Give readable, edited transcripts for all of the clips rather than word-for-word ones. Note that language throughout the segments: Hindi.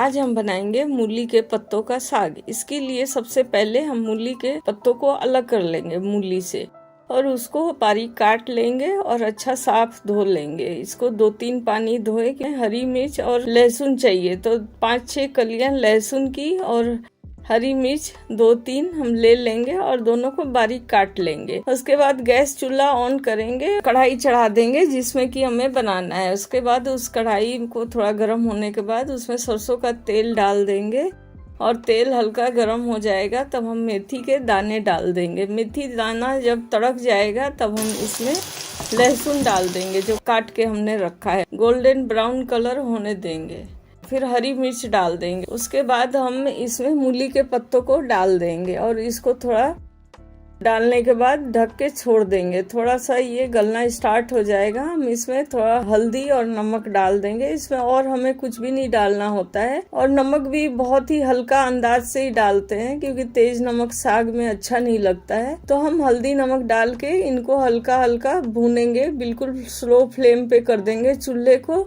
आज हम बनाएंगे मूली के पत्तों का साग। इसके लिए सबसे पहले हम मूली के पत्तों को अलग कर लेंगे मूली से और उसको बारीक काट लेंगे और अच्छा साफ धो लेंगे। इसको 2-3 पानी धोए के हरी मिर्च और लहसुन चाहिए तो 5-6 कलियां लहसुन की और हरी मिर्च 2-3 हम ले लेंगे और दोनों को बारीक काट लेंगे। उसके बाद गैस चूल्हा ऑन करेंगे, कढ़ाई चढ़ा देंगे जिसमें कि हमें बनाना है। उसके बाद उस कढ़ाई को थोड़ा गर्म होने के बाद उसमें सरसों का तेल डाल देंगे और तेल हल्का गर्म हो जाएगा तब हम मेथी के दाने डाल देंगे। मेथी दाना जब तड़क जाएगा तब हम इसमें लहसुन डाल देंगे जो काट के हमने रखा है। गोल्डन ब्राउन कलर होने देंगे, फिर हरी मिर्च डाल देंगे। उसके बाद हम इसमें मूली के पत्तों को डाल देंगे और इसको थोड़ा डालने के बाद ढक के छोड़ देंगे। थोड़ा सा ये गलना स्टार्ट हो जाएगा, हम इसमें थोड़ा हल्दी और नमक डाल देंगे। इसमें और हमें कुछ भी नहीं डालना होता है और नमक भी बहुत ही हल्का अंदाज से ही डालते हैं क्योंकि तेज नमक साग में अच्छा नहीं लगता है। तो हम हल्दी नमक डाल के इनको हल्का हल्का भूनेंगे, बिल्कुल स्लो फ्लेम पे कर देंगे चूल्हे को।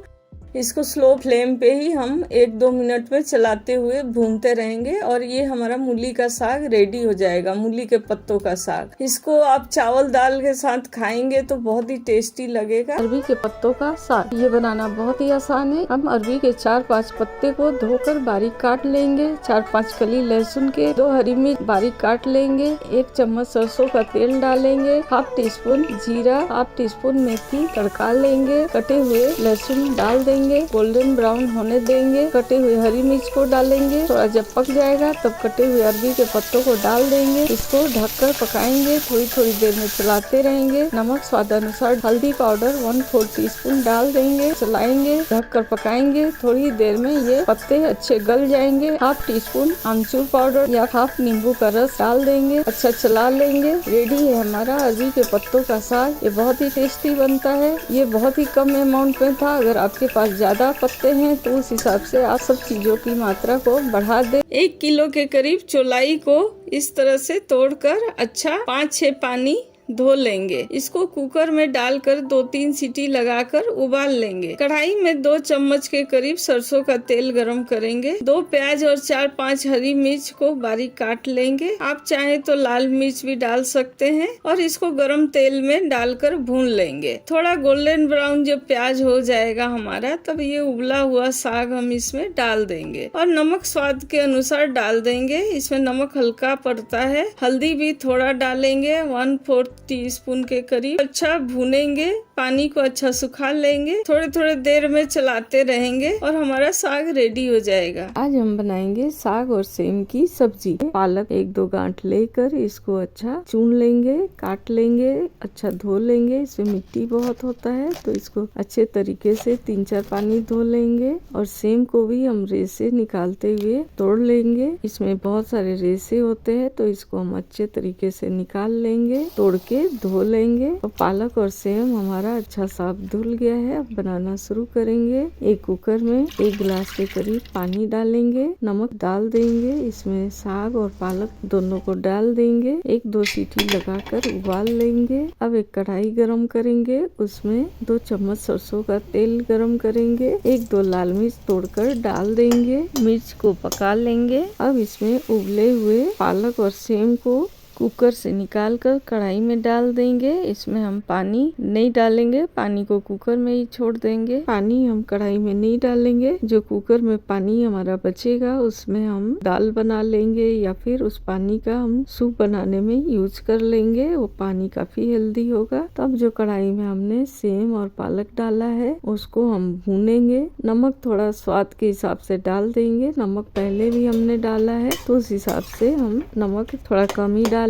इसको स्लो फ्लेम पे ही हम 1-2 मिनट में चलाते हुए भूनते रहेंगे और ये हमारा मूली का साग रेडी हो जाएगा, मूली के पत्तों का साग। इसको आप चावल दाल के साथ खाएंगे तो बहुत ही टेस्टी लगेगा। अरबी के पत्तों का साग ये बनाना बहुत ही आसान है। हम अरबी के 4-5 पत्ते को धोकर बारीक काट लेंगे, 4-5 कली लहसुन के, 2 हरी मिर्च बारीक काट लेंगे, 1 चम्मच सरसों का तेल डालेंगे, 1/2 टीस्पून जीरा, 1/2 टीस्पून मेथी तड़का लेंगे, कटे हुए लहसुन डाल देंगे, गोल्डन ब्राउन होने देंगे, कटे हुए हरी मिर्च को डालेंगे। थोड़ा जब पक जाएगा तब कटे हुए अरबी के पत्तों को डाल देंगे। इसको ढककर पकाएंगे, थोड़ी थोड़ी देर में चलाते रहेंगे। नमक स्वादानुसार, हल्दी पाउडर 1/4 टीस्पून डाल देंगे, चलाएंगे, ढककर पकाएंगे। थोड़ी देर में ये पत्ते अच्छे गल जाएंगे। 1/2 टीस्पून आमचूर पाउडर या 1/2 नींबू का रस डाल देंगे, अच्छा चला लेंगे। रेडी है हमारा अरबी के पत्तों का साग। ये बहुत ही टेस्टी बनता है। ये बहुत ही कम अमाउंट में था, अगर आपके पास ज्यादा पत्ते हैं तो उस हिसाब से आप सब चीजों की मात्रा को बढ़ा दे। 1 किलो के करीब चौलाई को इस तरह से तोड़कर अच्छा 5-6 पानी धो लेंगे। इसको कुकर में डालकर 2-3 सीटी लगाकर उबाल लेंगे। कढ़ाई में 2 चम्मच के करीब सरसों का तेल गरम करेंगे। 2 प्याज और 4-5 हरी मिर्च को बारीक काट लेंगे। आप चाहे तो लाल मिर्च भी डाल सकते हैं और इसको गरम तेल में डालकर भून लेंगे। थोड़ा गोल्डन ब्राउन जब प्याज हो जाएगा हमारा तब ये उबला हुआ साग हम इसमें डाल देंगे और नमक स्वाद के अनुसार डाल देंगे। इसमें नमक हल्का पड़ता है। हल्दी भी थोड़ा डालेंगे, 1/4 टीस्पून के करीब। अच्छा भूनेंगे, पानी को अच्छा सुखा लेंगे, थोड़े थोड़े देर में चलाते रहेंगे और हमारा साग रेडी हो जाएगा। आज हम बनाएंगे साग और सेम की सब्जी। पालक 1-2 गांठ लेकर इसको अच्छा चुन लेंगे, काट लेंगे, अच्छा धो लेंगे। इसमें मिट्टी बहुत होता है तो इसको अच्छे तरीके से 3-4 पानी धो लेंगे और सेम को भी हम रेसे निकालते हुए तोड़ लेंगे। इसमें बहुत सारे रेसे होते हैं तो इसको हम अच्छे तरीके से निकाल लेंगे, तोड़ के धो लेंगे। और पालक और सेम हमारा अच्छा साफ धुल गया है। अब बनाना शुरू करेंगे। एक कुकर में 1 गिलास के करीब पानी डालेंगे, नमक डाल देंगे, इसमें साग और पालक दोनों को डाल देंगे, 1-2 सीटी लगाकर उबाल लेंगे। अब एक कढ़ाई गरम करेंगे, उसमें 2 चम्मच सरसों का तेल गरम करेंगे, 1-2 लाल मिर्च तोड़कर डाल देंगे, मिर्च को पका लेंगे। अब इसमें उबले हुए पालक और सेम को कुकर से निकालकर कढ़ाई में डाल देंगे। इसमें हम पानी नहीं डालेंगे, पानी को कुकर में ही छोड़ देंगे। पानी हम कढ़ाई में नहीं डालेंगे। जो कुकर में पानी हमारा बचेगा उसमें हम दाल बना लेंगे या फिर उस पानी का हम सूप बनाने में यूज कर लेंगे। वो पानी काफी हेल्दी होगा। तब जो कढ़ाई में हमने सेम और पालक डाला है उसको हम भूनेंगे। नमक थोड़ा स्वाद के हिसाब से डाल देंगे। नमक पहले भी हमने डाला है तो उस हिसाब से हम नमक थोड़ा कम ही डालेंगे।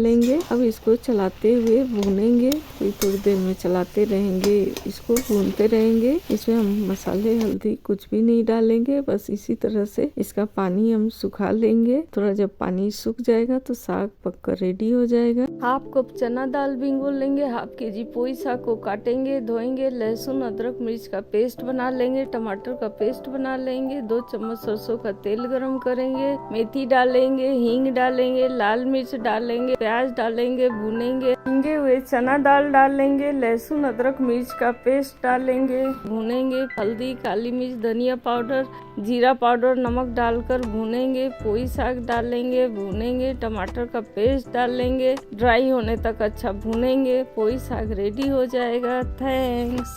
अब इसको चलाते हुए भूनेंगे, थोड़ी देर में चलाते रहेंगे, इसको भूनते रहेंगे। इसमें हम मसाले हल्दी कुछ भी नहीं डालेंगे, बस इसी तरह से इसका पानी हम सुखा लेंगे। थोड़ा जब पानी सूख जाएगा तो साग पककर रेडी हो जाएगा। 1/2 कप चना दाल भिगो लेंगे, 1/2 केजी पोई साग को काटेंगे, धोएंगे, लहसुन अदरक मिर्च का पेस्ट बना लेंगे, टमाटर का पेस्ट बना लेंगे, 2 चम्मच सरसों का तेल गरम करेंगे, मेथी डालेंगे, हींग डालेंगे, लाल मिर्च डालेंगे, प्याज डालेंगे, भुनेंगे। भुने हुए चना दाल डालेंगे, लहसुन अदरक मिर्च का पेस्ट डालेंगे, भुनेंगे। हल्दी, काली मिर्च, धनिया पाउडर, जीरा पाउडर, नमक डालकर भुनेंगे। पोई साग डालेंगे, भुनेंगे। टमाटर का पेस्ट डालेंगे, ड्राई होने तक अच्छा भुनेंगे। पोई साग रेडी हो जाएगा। थैंक्स।